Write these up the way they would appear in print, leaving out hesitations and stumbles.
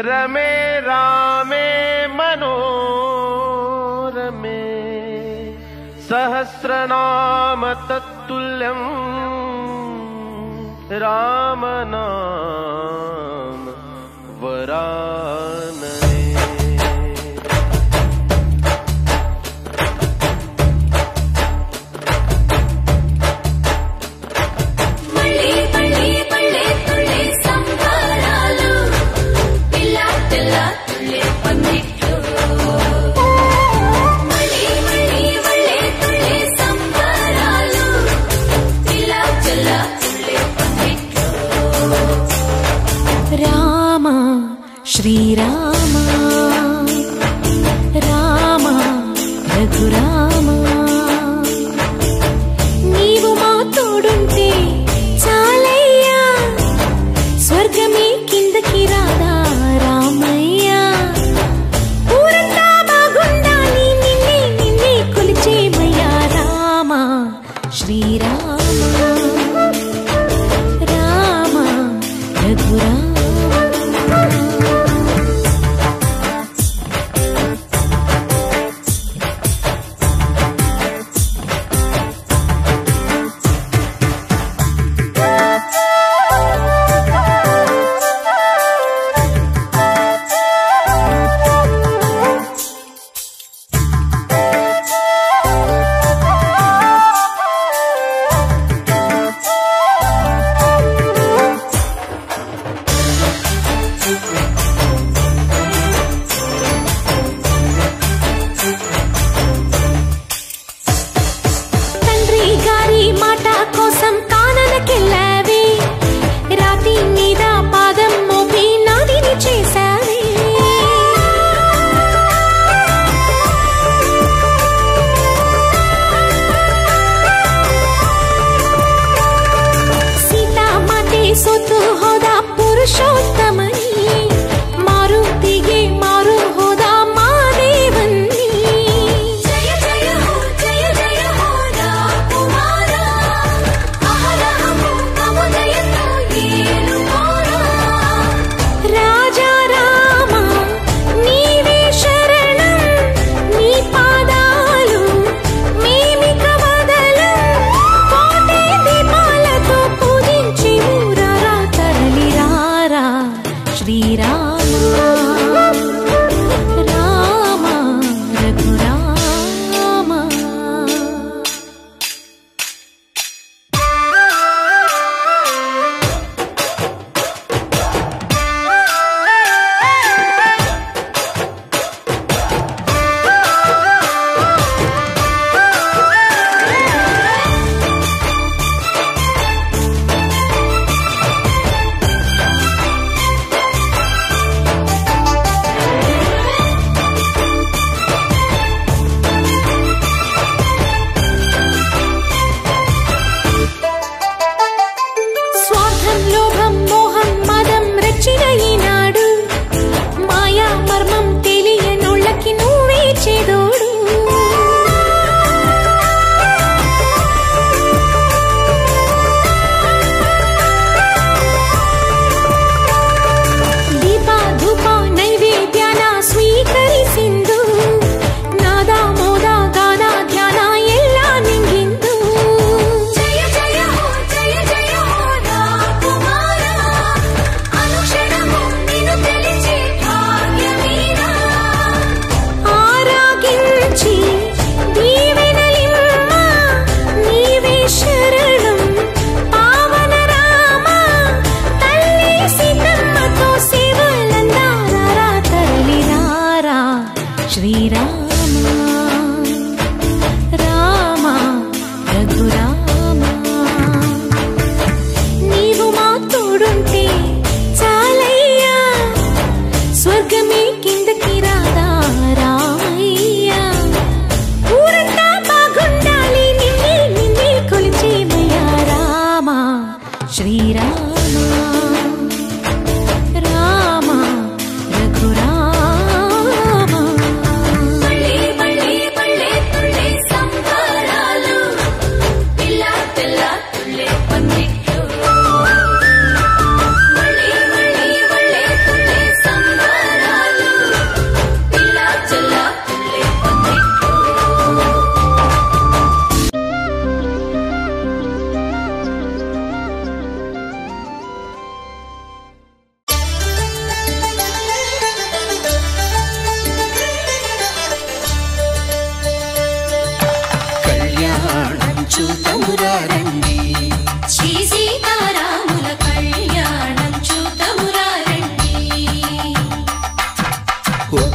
रमे रामे मनोरमे सहस्रनाम तत्तुल्यं रामनाम वरानने। रामा श्रीरामा रामा रघुरामा नीवु मा तोडुंटे चालయ్యా స్వర్గమే కిందకి రాదా రామయ్యా ఊరంతా బాగుండాలి నిన్నే నిన్నే కొలిచేమయ్యా రామా శ్రీరామా రామా రఘురామా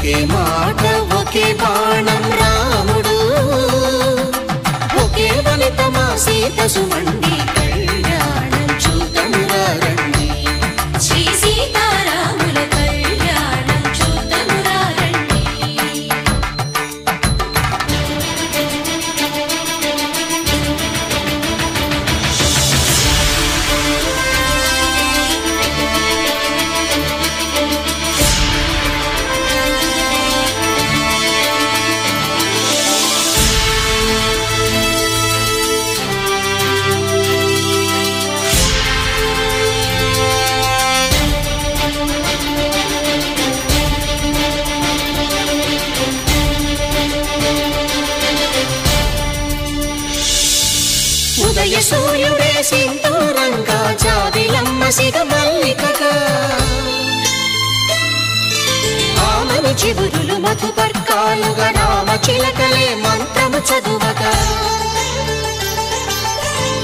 ఒకే మాట ఒకే బాణం రాముడు, ఒకే వనిత మా సీత సుమండి కళ్యాణం చూతమురా రండి. శ్రీ సీతారాముల కళ్యాణం చూతమురా రండి. ఉదయ సూర్యుడే సింధూరంగా జాబిలమ్మ సిగ మల్లికగా, ఆమని చిగురులు మధుపర్కాలుగా రామ చిలకలే మంత్రము చదువగా,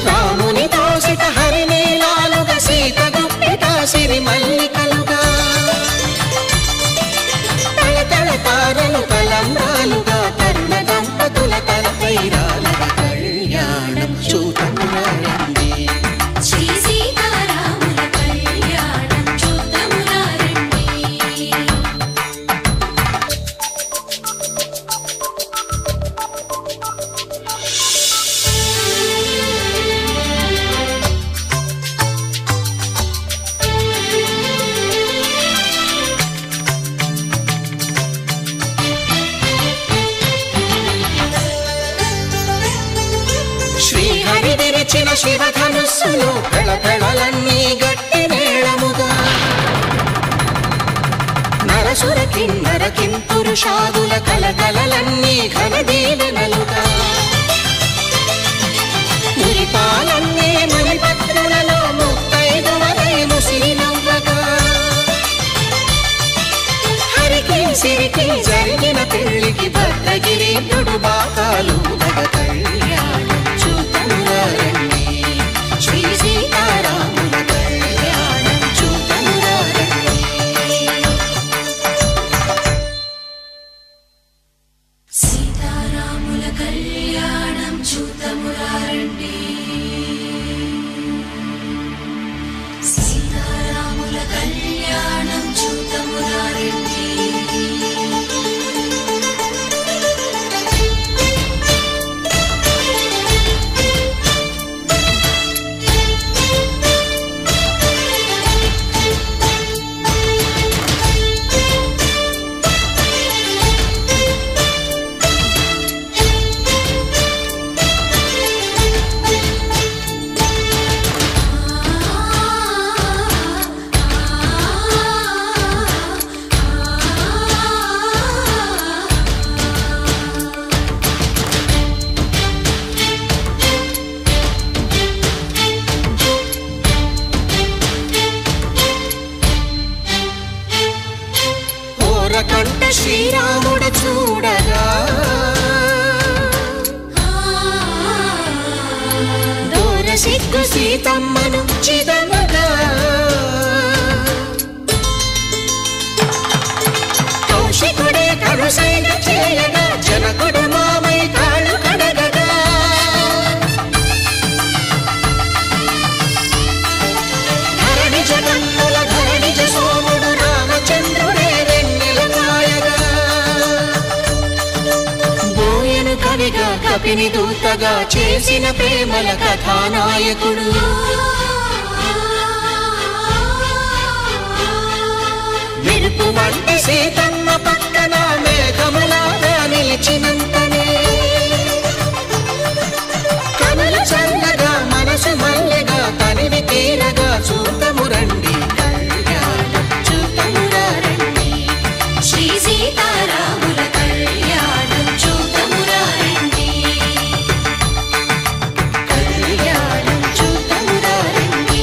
రాముని దోసిట హరినీలాలుగా సీత గుప్పిట సిరి మల్లికలుగా, తళతళ తారలు తలంబ్రాలుగా తరుణ దంపతుల తలపై రాలగా కళ్యాణం చూతమురా రండి. శ్రీ సీతారాముల కళ్యాణం చూతమురా రండి. శ్రీహరి విరిచిన శివధనుస్సులు పెళపెళలన్నీ గట్టి మేళముగా, నరసుర కిన్నర కింపురుషాదుల కలకలలన్నీ ఘన దీవెనలుగా, మురిపాలన్నీ మణిపత్రులలో ముత్తైదువలై ముసిరి నవ్వగా, హరికి సిరికి జరిగిన పెళ్లికి భద్రగిరీంద్రుడు బాకాలు కళ్యాణం చూతమురా రండి. శ్రీ సీతారాముల కళ్యాణం చూతమురా రండి. సీతారాముల కళ్యాణం చూతమురా రండి. సీతారాముల కళ్యాణం చూతమురా రండి. కంట శ్రీరాముడు చూడగా, దూర సిగ్గు సీతమ్మను చిదమగా, కౌశికుడే కరుసైన చేయగా జనకుడు మామై కాళ్ళు కడగగా, ధరణి జగన్నుల ధరణిజ సోముడు రామచంద్రుడే కవిగా కపిని దూతగా చేసిన ప్రేమల కథానాయకుడు, మెరుపు వంటి సీతమ్మ పక్కన మేఘములాగా నిలిచినంతనే, కనులు చల్లగా మనసు మల్లెగా తనివి తీరగా చూతము రండి కళ్యాణం చూతమురా రండి. శ్రీ సీతారాముల కళ్యాణం చూతమురా రండి. కళ్యాణం చూతమురా రండి.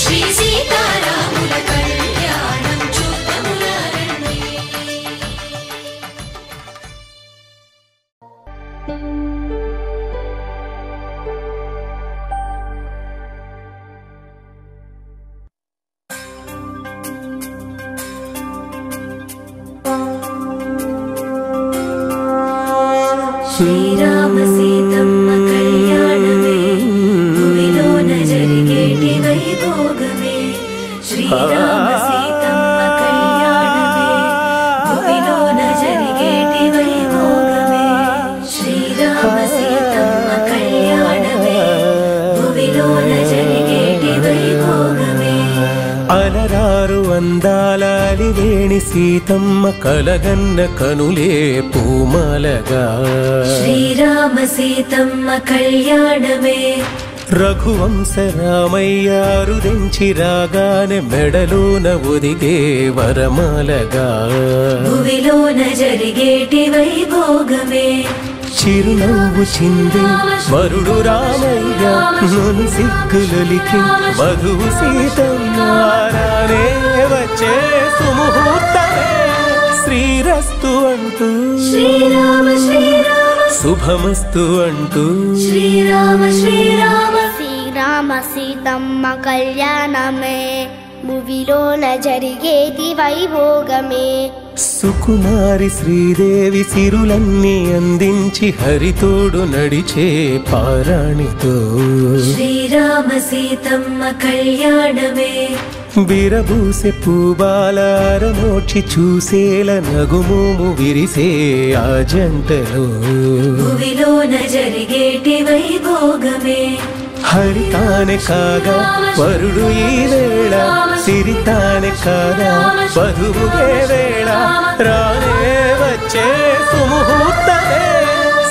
శ్రీ సీతారాముల కళ్యాణం చూతమురా రండి. శ్రీరామ సీతమ్మ కళ్యాణమే భూమిలోన జరిగేటి వైభోగమే శ్రీరామ సీతమ్మ కళ్యాణమే భూమిలోన జరిగేటి వైభోగమే శ్రీరామ సీతమ్మ కళ్యాణమే భూమిలోన జరిగేటి వైభోగమే అలరారు అందాలాలి వేణి సీతమ్మ కలగన్న కనులే పూమాలగా శ్రీరామ సీతమ్మ కళ్యాణమే రఘువంశ రామయ్యారు దెంచి రాగానే మెడలోన ఒదిగే వరమాలగా భూమిలోన జరిగేటి వైభోగమే చిరునవ్వు చింది వరుడు రామయ్య నన్ను సిగ్గులొలికి వధువు సీతమ్మారానే వచ్చే సుముహూర్తమే శ్రీరస్తు అంటూ శ్రీరామ శ్రీరామ శుభమస్తు అంటూ శ్రీరామ శ్రీరామ శ్రీరామ సీతమ్మ కళ్యాణమే భువిలోన జరిగేటి వైభోగమే సుకుమారి శ్రీదేవి సిరులన్నీ అందించి హరితోడు నడిచే పారాణితో శ్రీరామ సీతమ్మ కళ్యాణమే విరబూసె పూబాలారమోక్షి చూసేల నగుమోము విరిసే ఆ జంటలో భూమిలోన జరిగేటి వైభోగమే హరితానే కాగా వరుడు ఈ వేళ సిరితానే కాగా వధువుగే వేళ రానే వచ్చే సుముహూర్తమే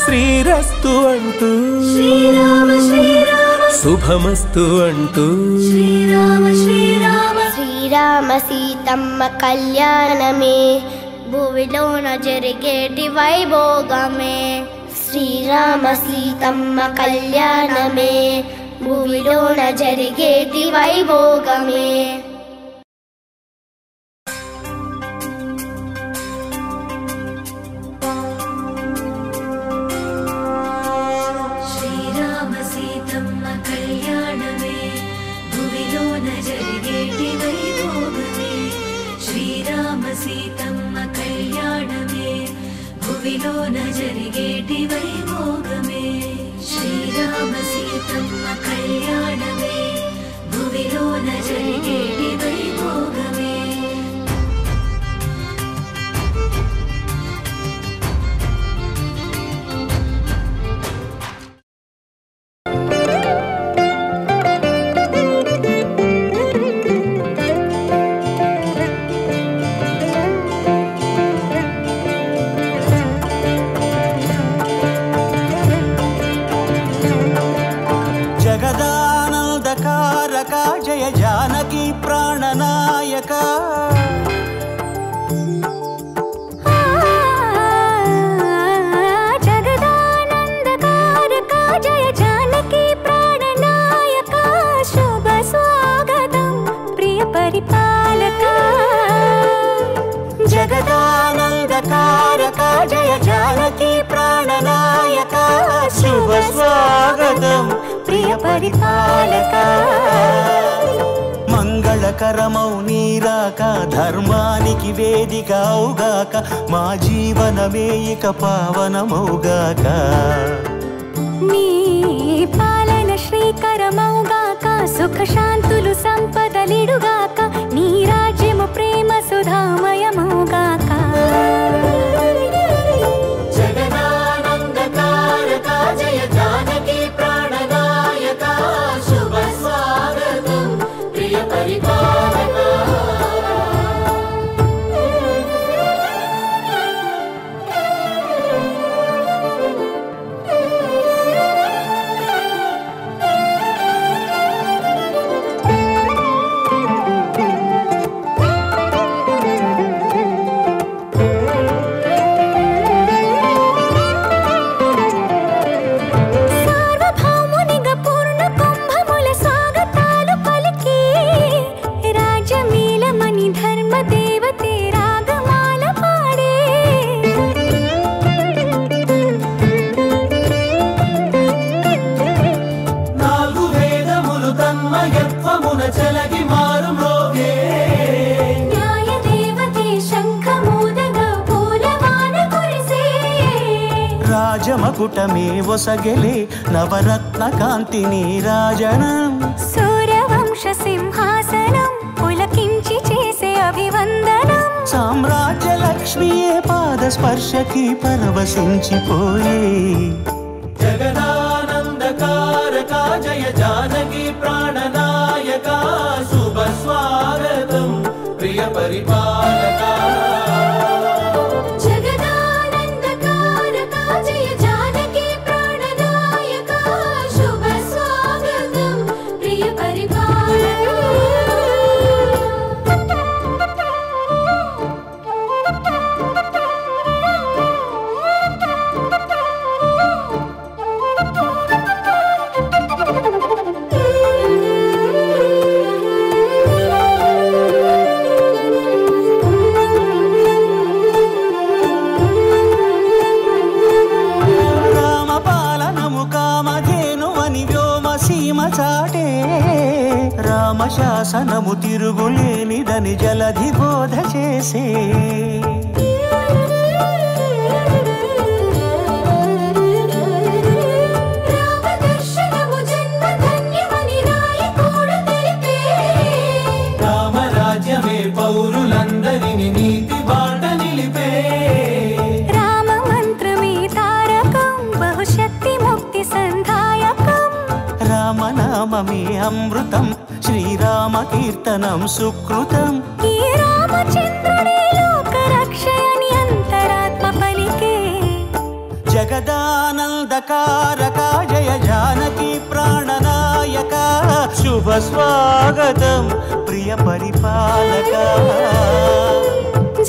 శ్రీరస్తు అంటూ శ్రీరామ శ్రీరామ శుభమస్తు అంటూ శ్రీరామ శ్రీరామ శ్రీరామ సీతమ్మ కళ్యాణమే భువిలోన జరిగేటి వైభోగమే శ్రీరామ సీతమ్మ కళ్యాణమే భూమిలోన జరిగేటి వైభోగమే శ్రీరామ సీతమ్మ కళ్యాణమే భూమిలోన జరిగేటి వైభోగమే శ్రీరామ సీతమ్మ కళ్యాణమే భూమిలోన జరిగేటి వైభోగమే శ్రీరామ సీతమ్మ కళ్యాణమే భూమిలోన జరిగేటి వైభోగమే జగదానందకారక జయ జానకి ప్రాణనాయక జగదానందకారక జయ జానకి ప్రాణనాయక శుభ స్వాగతం ప్రియ పరిపాలక జగదానందకారక జయ జానకి ప్రాణనాయక శుభ స్వాగతం ప్రియ పరిపాలక మంగళకరమౌ నీరాక ధర్మానికి వేదిక అవుగాక మా జీవనమే ఇక పావనమౌగాక నీ పాలన శ్రీకరమౌగాక సుఖ శాంతులు సంపదలిడుగాక నీ రాజ్యము ప్రేమ సుధామయమౌగాక జగదానందకారక జయ జానకి ప్రాణనాయక శుభ స్వాగతం ప్రియ పరిపాలక రాజమకుటమే ఒసగెలే నవరత్న కాంతి నీరాజనం సూర్యవంశ సింహాసనం పులకించి చేసే అభివందనం సామ్రాజ్య లక్ష్మియే పాద స్పర్శకి పరవశించిపోయే జగదానందకారక జయ జానకి ప్రాణనాయక శుభ స్వాగతం ప్రియ పరిపాలక జగదానందకారక జయ జానకి ప్రాణనాయక శుభ స్వాగతం ప్రియ పరిపాలక చాటే రామశాసనము తిరుగులేనిదని జలధి బోధ చేసే రామరాజ్యమే పౌరులందరిని నీతి బాట నిలిపే రామ మంత్రమే తారకం బహుశక్తి ముక్తి సంధాయకం రామనామమే అమృతం శ్రీరామ కీర్తనం సుకృతం ఈ రామచంద్రుడే లోక రక్షయని అంతరాత్మ పలికే జగదానందకారక జయ జానకి ప్రాణనాయక శుభ స్వాగతం ప్రియ పరిపాలక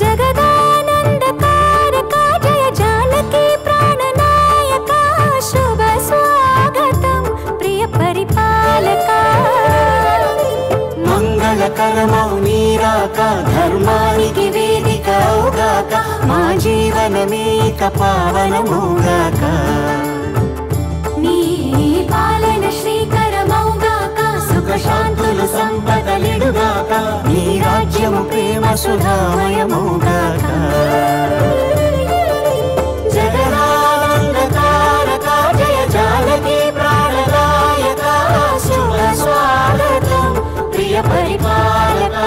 జగదానందకారక జయ జానకి ప్రాణనాయక శుభ స్వాగతం ప్రియ పరిపాలక మంగళకరమౌ నీరాక ధర్మానికి వేదిక అవుగాక మా జీవనమేక పావనమౌగాక నీ పాలన శ్రీకరమౌగాక సుఖ శాంతులు సంపదలిడుగాక నీ రాజ్యము ప్రేమ సుధామయమౌగాక జగదానందకారక జయ జానకి ప్రాణనాయక శుభ స్వాగతం ప్రియ పరిపాలక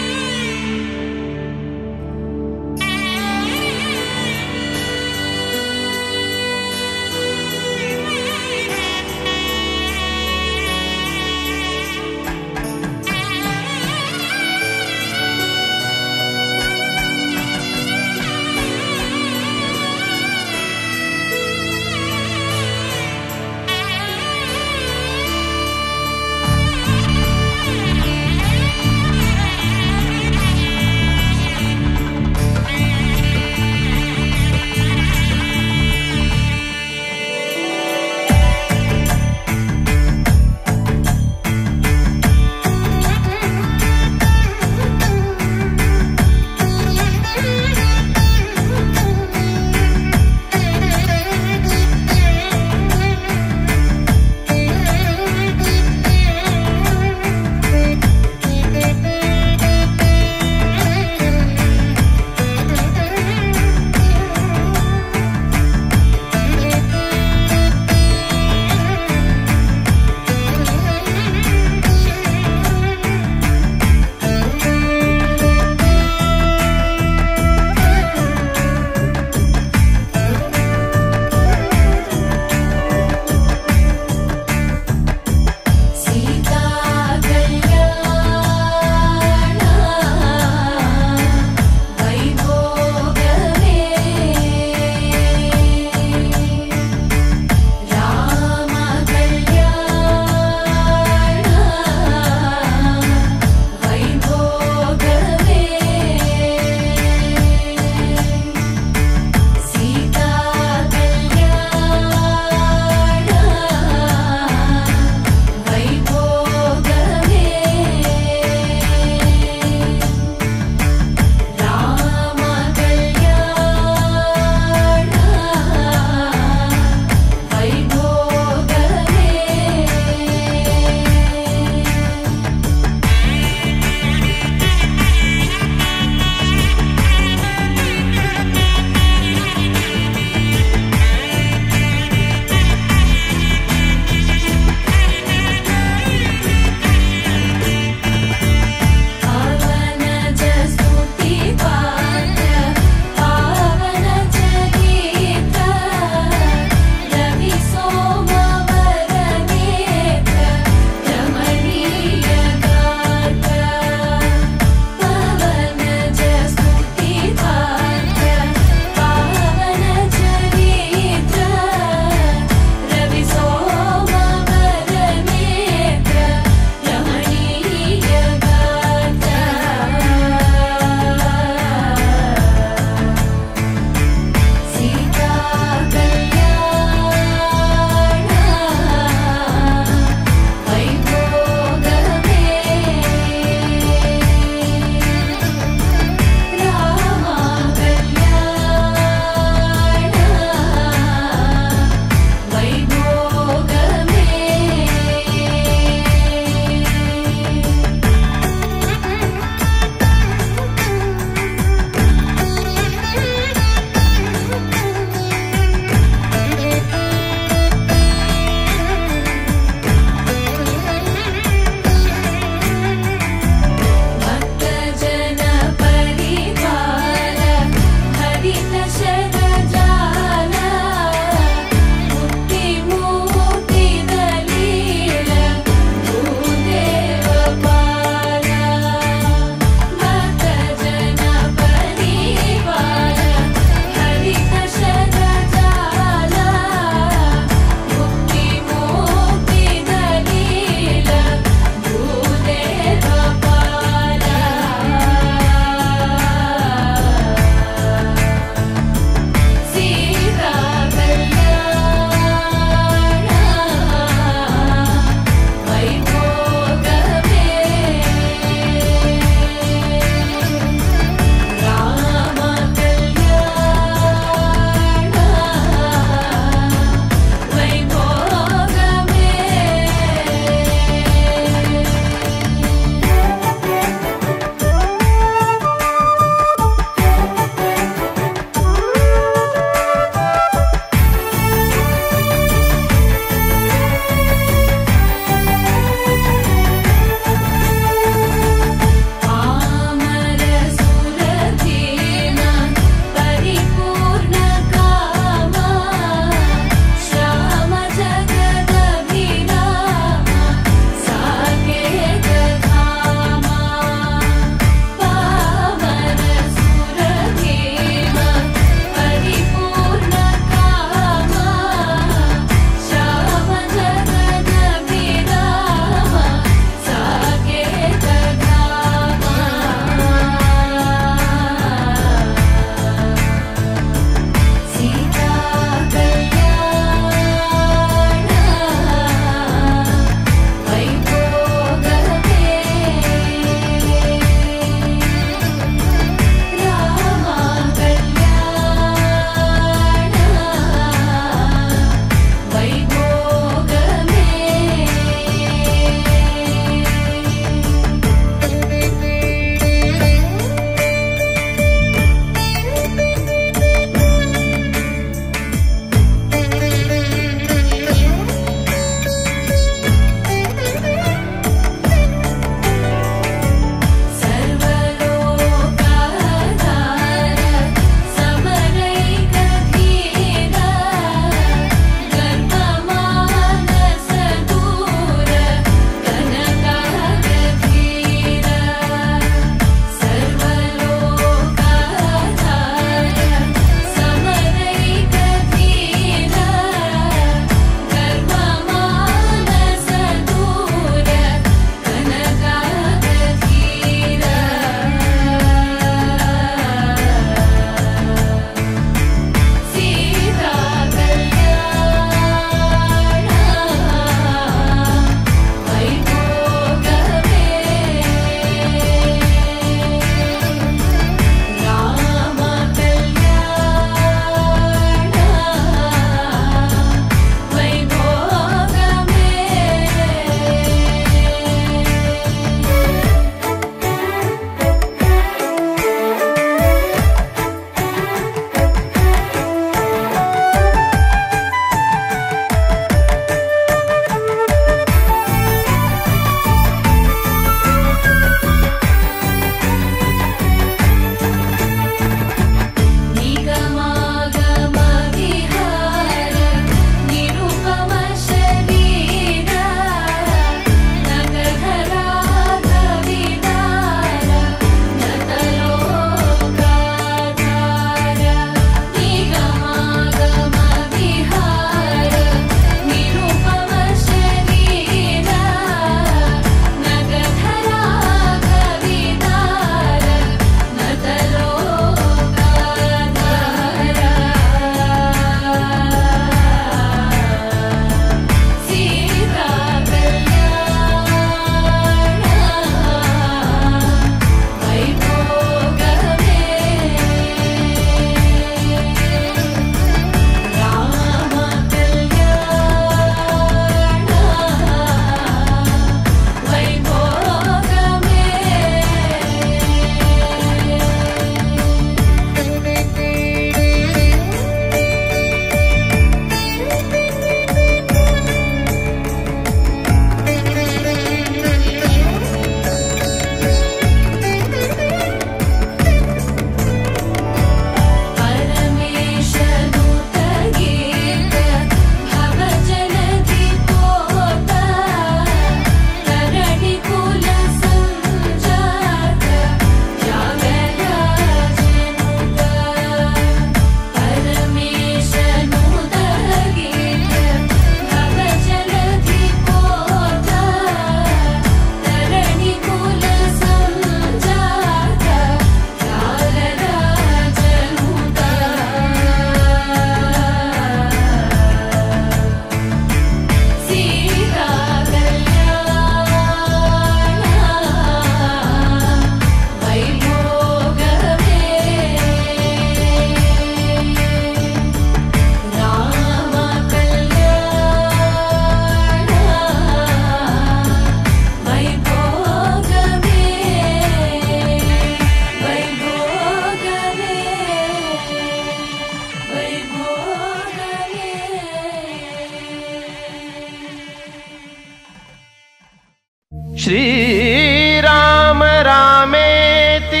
श्रीराम रामेति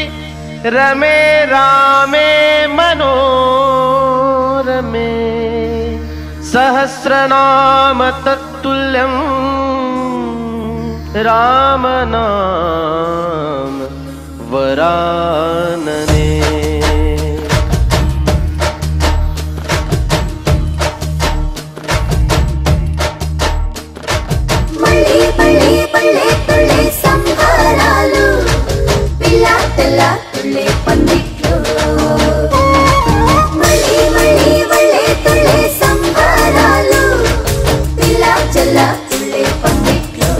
रमे रामे मनोरमे सहस्रनाम तत्तुल्यं राम नाम वरानने। మళ్ళీ మళ్ళీ మళ్ళీ తుళ్ళే సంహారాలు పిల్ల తెల్ల తుళ్ళే పందిట్లు మళ్ళీ మళ్ళీ మళ్ళీ తుళ్ళే సంహారాలు పిల్ల తెల్ల తుళ్ళే పందిట్లు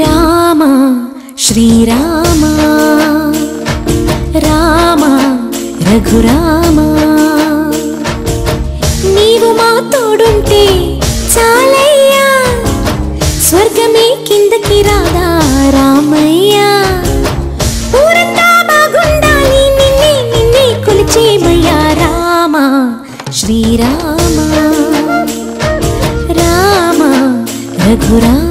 రామ శ్రీరామ రామ రఘురామ నీవు మా తోడుంటే చాలయ్యా స్వర్గమే కిందకి రాదా రామయ్యా ఊరంతా బాగుండాలి నిన్నే నిన్నే కొలిచేమయ్యా రామ శ్రీరామ రామ రఘురామ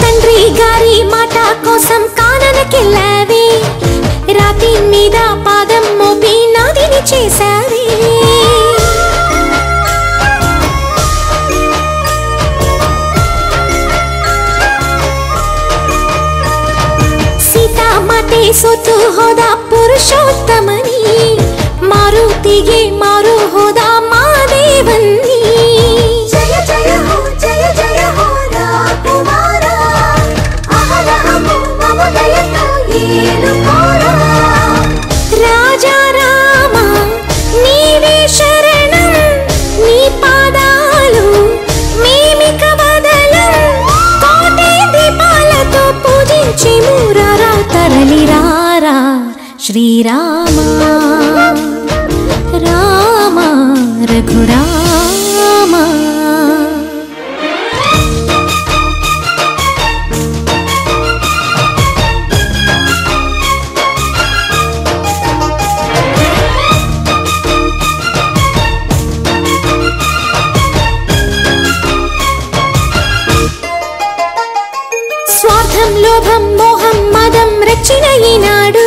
తండ్రి గారి మాట కోసం కాననకెళ్ళావే రాతి మీద పాదం మోపి నాదిని చేశావే సీతా మాటే సోతు హోదా పురుషోత్తమని మారుతిಗೆ మారు హోదా మాదేవన్ని జయ జయ హో జయ జయ హో రాకుమార అహరహము మమదయత ఏను కోరా రాజా రామ నీవే శరణం నీ పాదాలు మేమిక వదలం కోటి దీపాలతో పూజించెము రారా తరలి రారా శ్రీరామ రామ రఘురామ స్వార్థం లోభం మోహం మదం రచిన ఈనాడు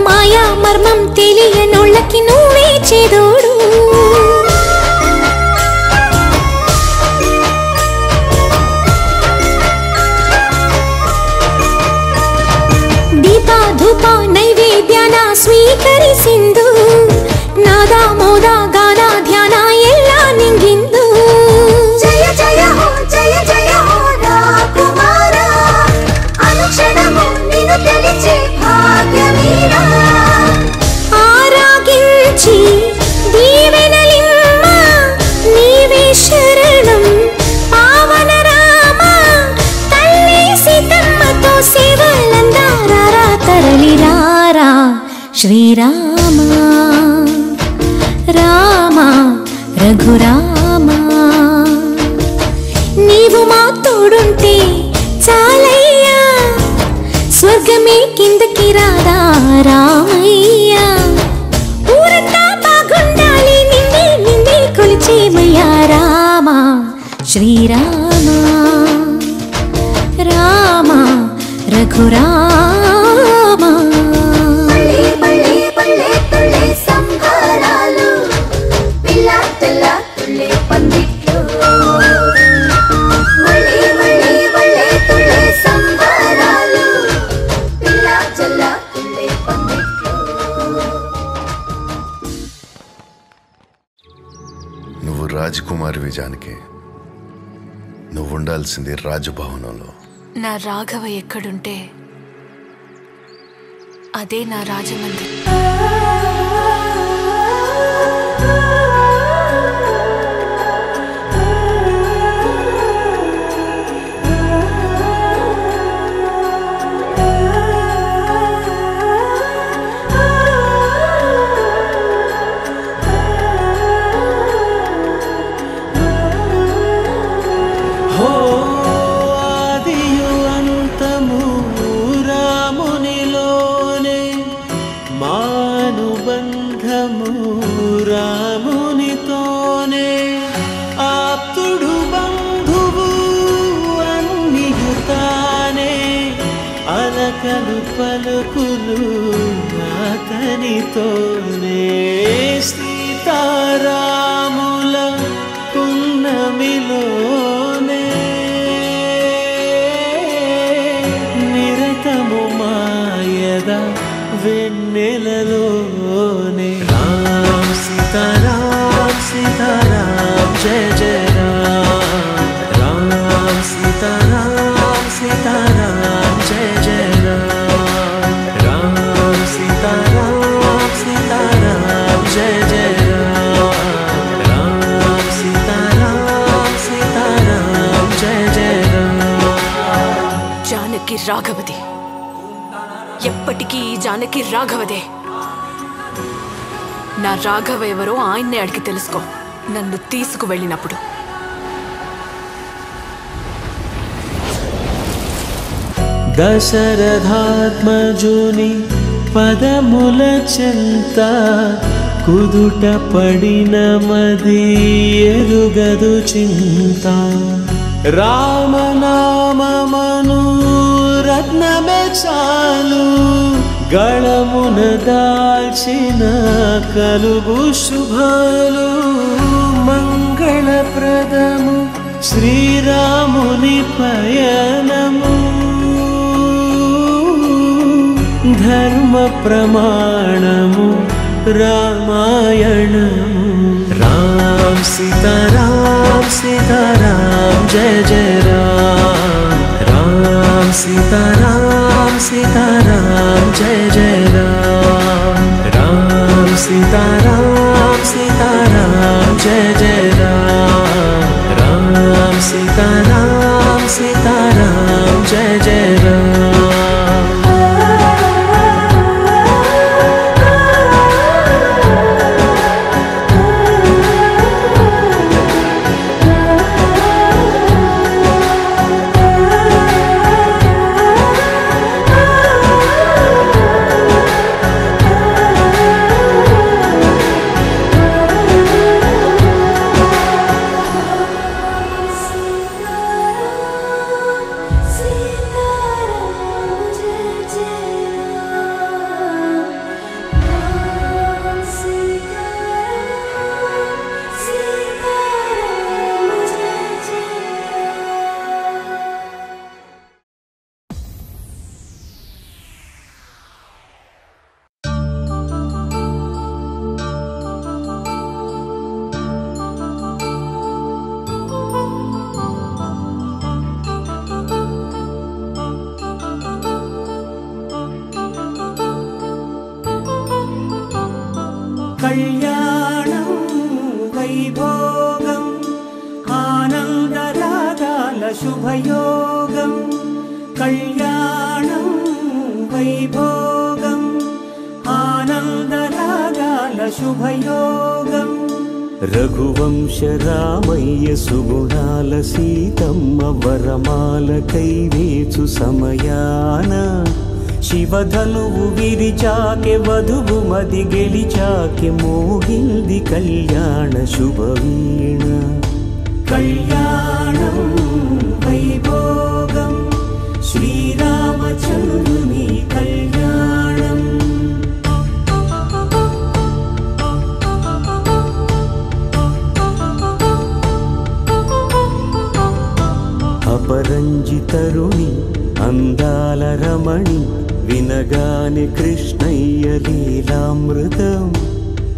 మాయా మర్మం తెలియనోళ్ళకి నువ్వే చేదోడు దీప ధూప నైవేద్యాన ಸ್ವೀಕರಿಸಿಂದು ನಾದ ಮೋದ ಗಾನ ಧ್ಯಾನ ಎಲ್ಲ ನಿಂಗಿಂದು ಜಯ ಜಯ ಹೋ ಜಯ ಜಯ ಹೋ ರಾಕುಮಾರ అనుక్షణము నిన్ను తెలిచే భాగ్యమీరా ఆరాగించి దీవెనలిమ్మ నీవే శరణం పావన రామ తల్లి సీతమ్మతో సేవలందారా తరలి రారా శ్రీరామ రామ రఘురామ నీవు మా తోడుంటే చాలయ్యా స్వర్గమే కిందకి రాదా రామయ్యా ఊరంతా బాగుండాలి నిన్నే నిన్నే కొలిచేమయ్యా రామ శ్రీరామ రామ రఘురామ పల్లె పల్లె పల్లె తుళ్ళే సంహారాలు పిల్ల తెల్ల తుళ్ళే పందిట్లు మళ్ళీ మళ్ళీ మళ్ళీ తుళ్ళే సంహారాలు పిల్ల తెల్ల తుళ్ళే పందిట్లు. నువ్వు రాజకుమారివి జానకి. నువ్వు ఉండాల్సింది రాజభవనంలో. నా రాఘవ ఎక్కడుంటే అదే నా రాజమందిరం. పలుకులు అతనితోనే సీతారాముల పున్నమిలోనే నిరతము మాయద వెన్నెలలోనే రామ్ సీతారామ్ సీతారామ్ జయ జయ రామ్ రామ్ సీతారామ్ సీతారామ్ జయ జయ రామ్ సీతారామ్ సీతారామ్ జయ జయ రామ్ సీతారామ్ సీతారామ్ జయ జయ జానకి రాఘవది, ఎప్పటికీ ఈ జానకి రాఘవదే. నా రాఘవ ఎవరో ఆయన్నే అడిగి తెలుసుకో నన్ను తీసుకువెళ్ళినప్పుడు. దశరథాత్మజుని పదముల చెంత కుదుట పడిన మది ఎరుగదు చింత. రామనామమను రత్నమే చాలు గళమున దాల్చిన కలుగు శుభాలు. మంగళప్రదము శ్రీరాముని పయనము, ధర్మ ప్రమాణము రామాయణము. రామ్ సీతారామ్ సీతారామ్ జయ జయ రామ్ రామ్ సీతారామ్ సీతారామ్ జయ జయ రామ్ రామ్ సీతారామ్ సీతారామ్ జయ జయ రామ్ రామ్ సీతారామ్ సీతారామ్ జయ జయ రామ్. కళ్యాణం వైభోగం ఆనందరాగాల శుభయోగం. కళ్యాణం వైభోగం ఆనందరాగాల శుభయోగం. రఘువంశ రామయ్య సుగుణాల సీతమ్మ వరమాల కైవేచు సమయాన శివధనువు విరిచాకె వధువు మది గెలిచాకె మోగింది కళ్యాణ శుభవీణ. కళ్యాణం వైభోగం శ్రీరామచంద్రుని కళ్యాణం. అపరంజి తరుణి అందాల రమణి వినగానే కృష్ణయ్య లీలామృతం.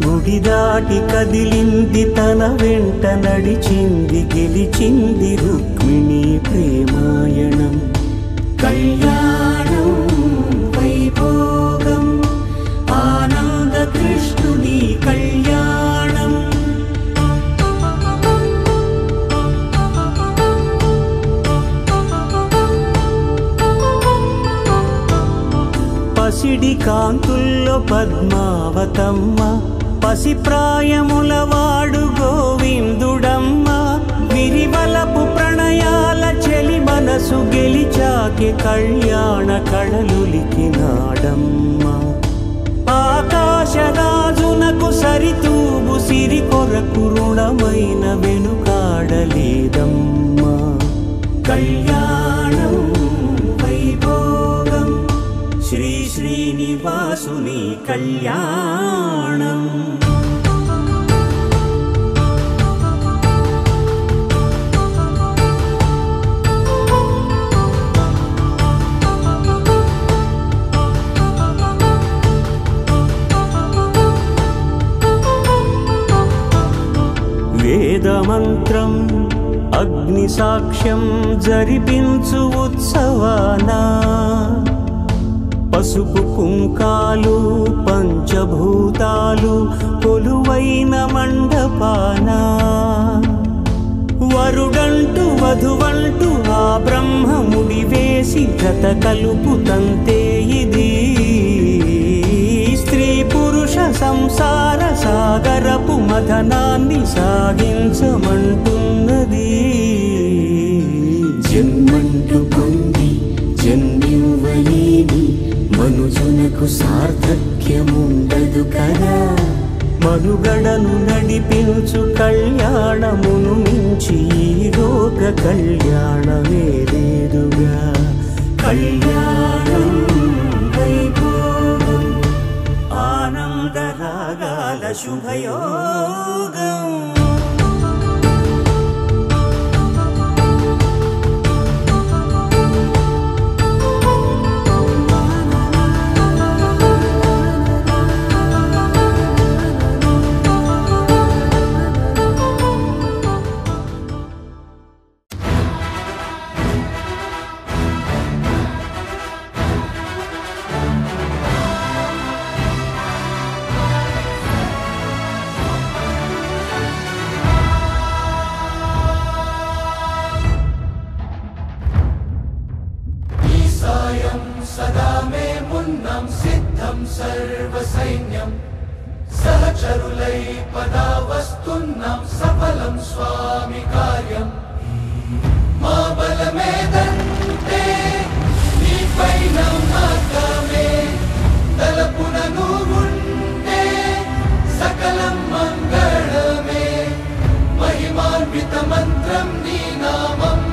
గుడి దాటి కదిలింది తన వెంట నడిచింది గెలిచింది రుక్మిణి ప్రేమాయణం. కళ్యాణం వైభోగం ఆనంద కృష్ణుని కళ్యాణం. పసిడి కాంతుల్లో పద్మావతమ్మ, పసిప్రాయముల వాడు గోవిందుడమ్మ. విరివలపు ప్రణయాల చెలి మనసు గెలిచాకే కళ్యాణ కళలులికినాడమ్మ. ఆకాశరాజునకు సరితూగు సిరి కొరకు రుణమైన వెనుకాడలేదమ్మా. కళ్యాణం వైభోగం శ్రీ శ్రీనివాసుని కళ్యాణం. వేదమంత్రం అగ్ని సాక్ష్యం జరిపించు ఉత్సవాన, పసుపు కుంకాలు పంచభూతాలు కొలువైన మండపాన. వరుడంటూ వధువంటూ ఆ బ్రహ్మముడి వేసి జత కలుపుతంతే ఇది. స్త్రీ పురుష సంసార సాగరపు మథనాన్ని సాగించమంటున్నది. జన్మంటూ పొంది జన్మివ్వలేని మనుజునకు సార్థక్యముండదు కదా. మనుగడను నడిపించు కళ్యాణమును మించి ఈ లోక కళ్యాణమే లేదుగా. కళ్యాణం వైభోగం ఆనందరాగాల శుభయోగం. सदा मे मुन्नं सिद्धं सर्वसैन्यं सहचरुलै पदावस्तुन्नं सफलं स्वामि कार्यं मा बलमेदन्ते नीपै नमकमे तलपुननु उन्टे सकलं मङ्गलमे महिमान्वितमन्त्रं नी नामम्.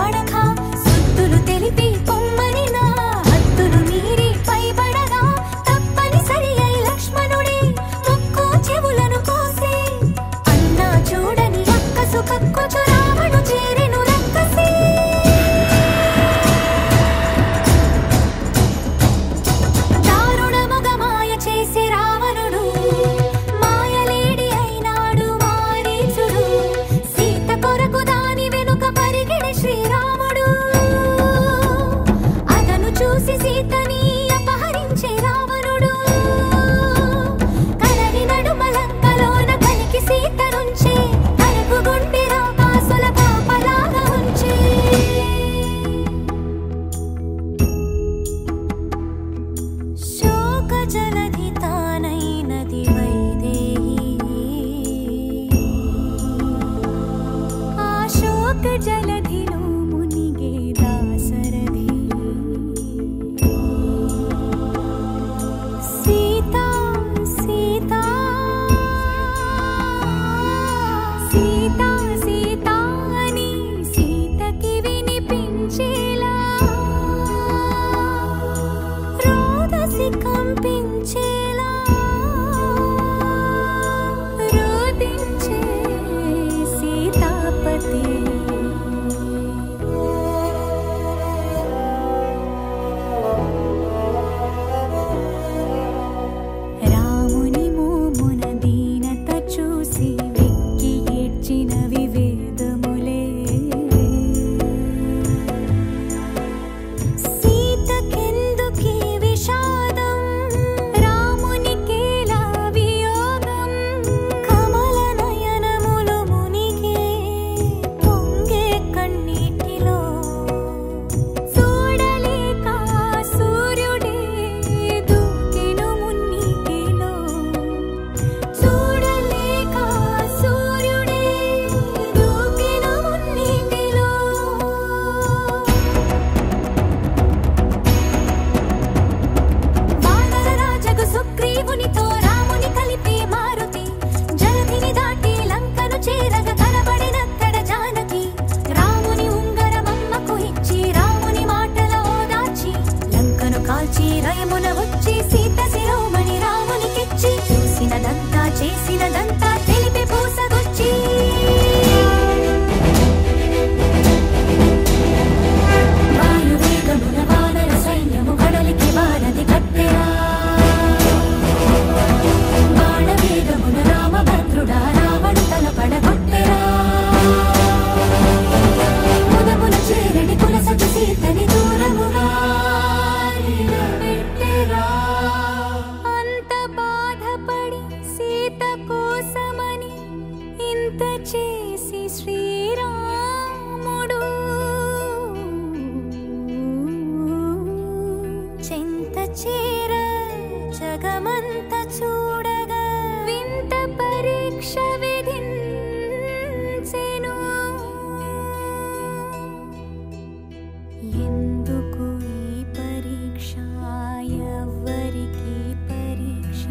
పడగా సుత్తులు తెలిపి పొమ్మని నా హద్దులు మీరి పైబడగా తప్పనిసరి అయి లక్ష్మణుడే ముక్కు చెవులను కోసి అన్నా చూడని అక్కసు కక్కుచు రావణు చేరెను రక్కసి దారుణముగ మాయ చేసి రావణుడు మాయలేడి అయినాడు మారీచుడు సీత కొరకు దాని వెనుక పరిగెడి శ్రీరాముడు అతను చూసి సీతని అపహరించే రావణుడు కలరి నడుమలంకలోన కలికి సీత నుంచే తనకు గుండె రాకాసుల కాపలాగా ఉంచే శోక జలధి తానైనది వైదేహి ఆ శోక జలధిలో మునిగే దాశరథి సీతా సీతా సీతా సీతా అని సీతకి వినిపించేలా రోదసి కంపించేలా రోదించే సీతాపతి రాముని మోమున దీనత చూసి వెక్కి ఏడ్చిన వివేదములే సీతకెందుకీ విషాదం రామునికేలా వియోగం కమల నయనములు మునిగే పొంగే కన్నీటిలో చూడలేక సూర్యుడే దూకెను మున్నీటిలో చూడలేక సూర్యుడే దూకెను మున్నీటిలో వానర రాజగు సుగ్రీవునితో రాముని కలిపి మారుతి జలధిని దాటి లంకను చేరగ కనబడినక్కడ జానకి రాముని ఉంగరమమ్మకు ఇచ్చి రాముని మాటల ఓదార్చి లంకను కాల్చి రయమున వచ్చి సీత శిరోమణి రామునికిచ్చి చూసినదంతా చేసినదంతా తెలిపి పూసగొచ్చి వాయువేగమున వానర సైన్యము కడలికి వానది కట్టెరా బాణవేగమున రామభద్రుడా రావణు తల పడగొట్టెరా ముదమున చేరడి కులసతి సీతని దూరముగా నిలబెట్టెరా అంత బాధపడి సీత కోసమని ఇంత చేసి శ్రీరాముడు చెంత చేర జగమంత చూడగా వింత పరీక్ష విధించెను ఎందుకు ఈ పరీక్ష ఎవ్వరికి పరీక్ష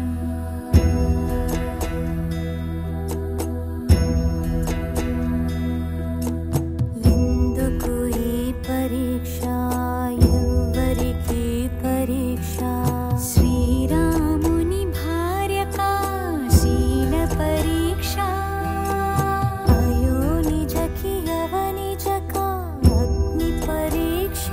ఎందుకు ఈ పరీక్ష ఎవ్వరికి పరీక్ష శ్రీరాముని భార్య కాశీల పరీక్ష అయో నిజకి యవ నిజక అగ్ని పరీక్ష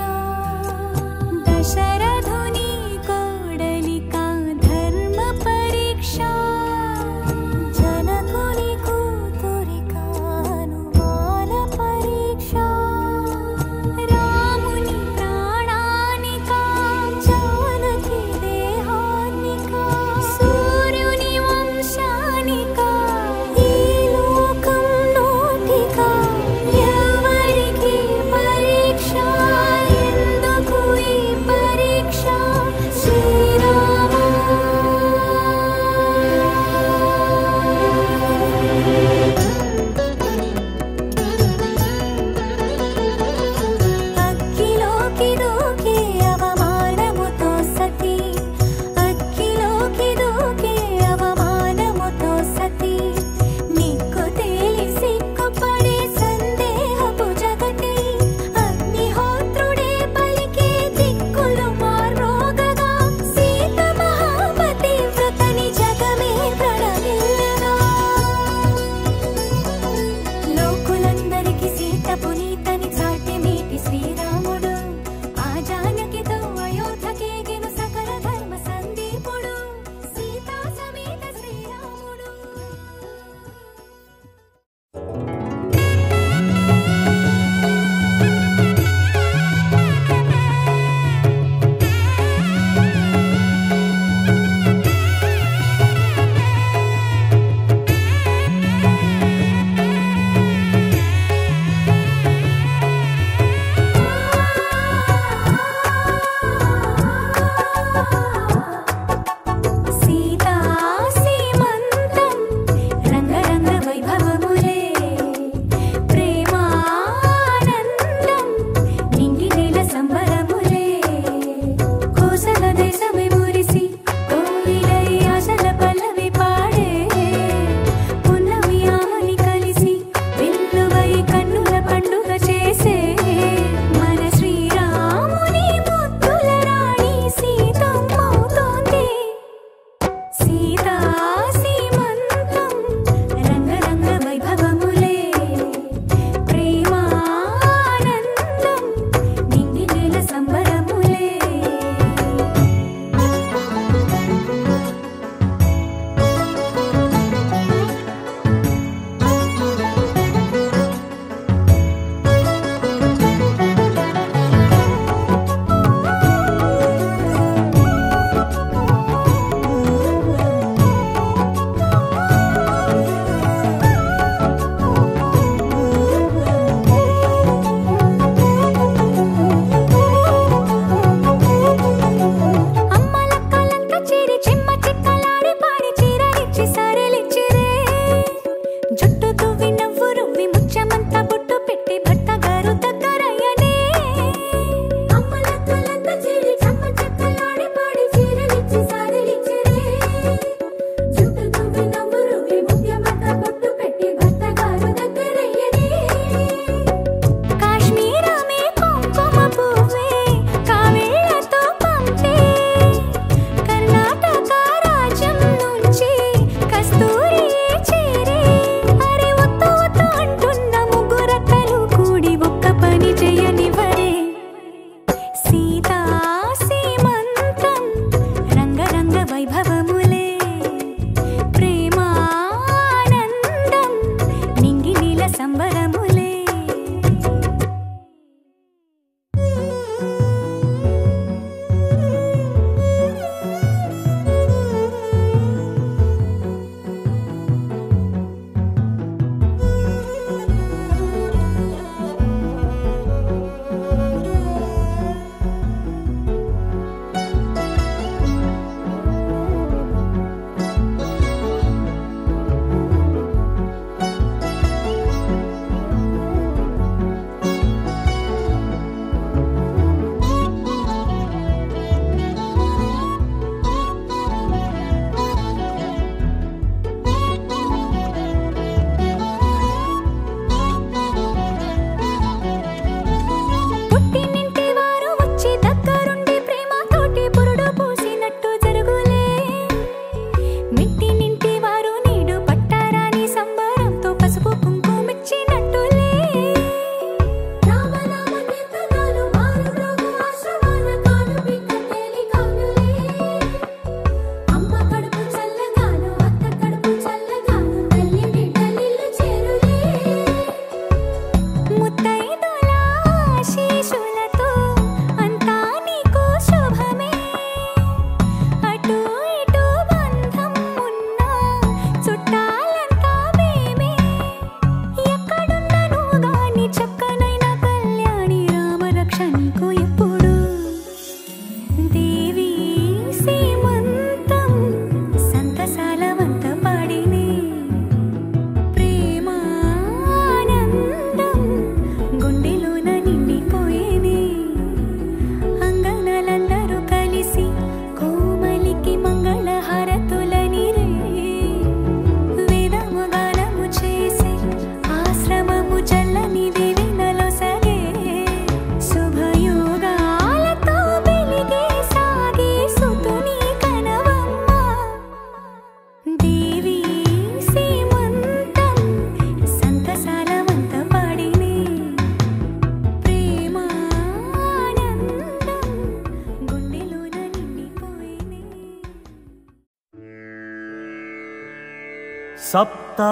सप्ताश्वरथमारूढम्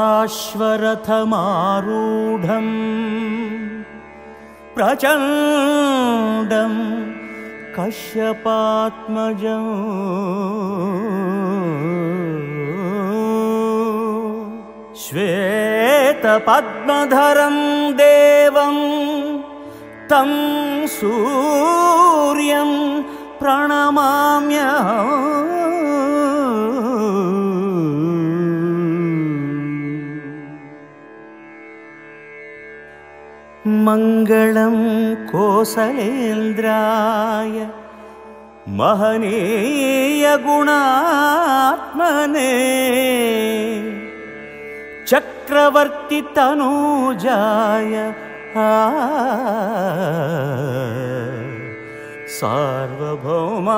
प्रचण्डं कश्यपात्मजम् श्वेतपद्मधरं देवं तं सूर्यं प्रणमाम्यहम् मङ्गलं कोसलेन्द्राय महनीयगुणात्मने चक्रवर्ति तनूजाय सार्वभौमाय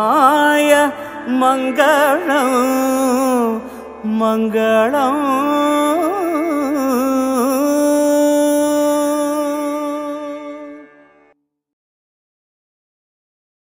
मङ्गलं मङ्गलम्